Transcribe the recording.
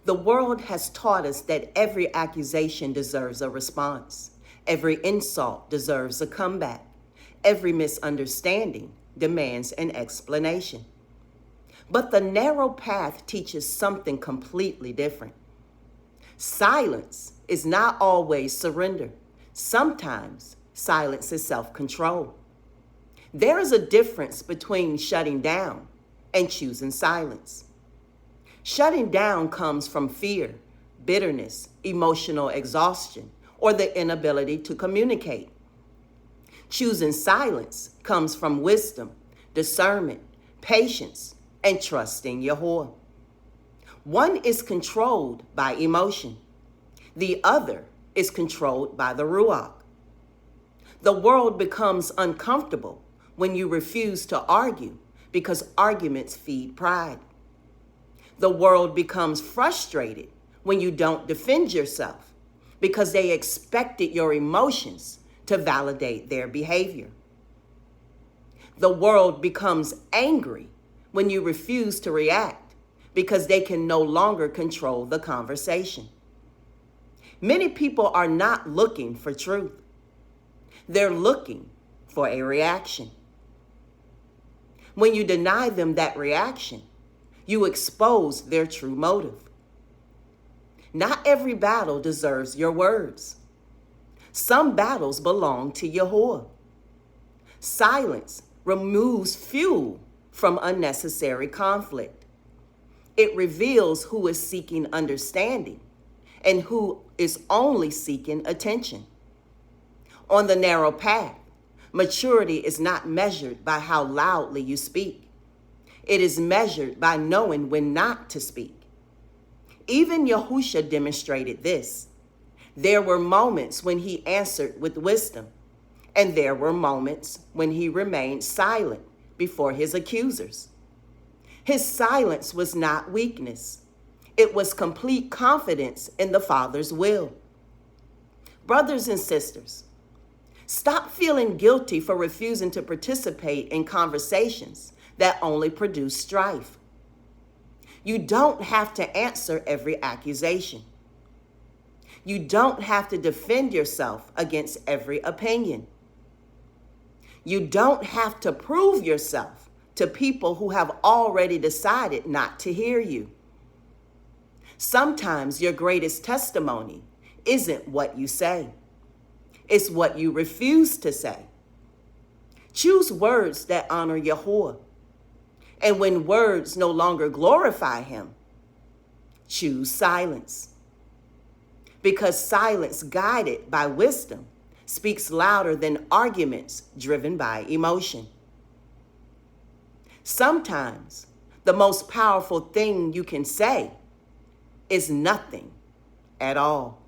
The world has taught us that every accusation deserves a response. Every insult deserves a comeback. Every misunderstanding demands an explanation. But the narrow path teaches something completely different. Silence is not always surrender. Sometimes silence is self-control. There is a difference between shutting down and choosing silence. Shutting down comes from fear, bitterness, emotional exhaustion, or the inability to communicate. Choosing silence comes from wisdom, discernment, patience, and trusting Yahuwah. One is controlled by emotion. The other is controlled by the Ruach. The world becomes uncomfortable when you refuse to argue because arguments feed pride. The world becomes frustrated when you don't defend yourself because they expected your emotions to validate their behavior. The world becomes angry when you refuse to react because they can no longer control the conversation. Many people are not looking for truth. They're looking for a reaction. When you deny them that reaction, you expose their true motive. Not every battle deserves your words. Some battles belong to Yahuwah. Silence removes fuel from unnecessary conflict. It reveals who is seeking understanding and who is only seeking attention. On the narrow path, maturity is not measured by how loudly you speak. It is measured by knowing when not to speak. Even Yahusha demonstrated this. There were moments when he answered with wisdom, and there were moments when he remained silent before his accusers. His silence was not weakness. It was complete confidence in the Father's will. Brothers and sisters, stop feeling guilty for refusing to participate in conversations that only produce strife. You don't have to answer every accusation. You don't have to defend yourself against every opinion. You don't have to prove yourself to people who have already decided not to hear you. Sometimes your greatest testimony isn't what you say. It's what you refuse to say. Choose words that honor Yahuwah. And when words no longer glorify him, choose silence. Because silence guided by wisdom speaks louder than arguments driven by emotion. Sometimes the most powerful thing you can say is nothing at all.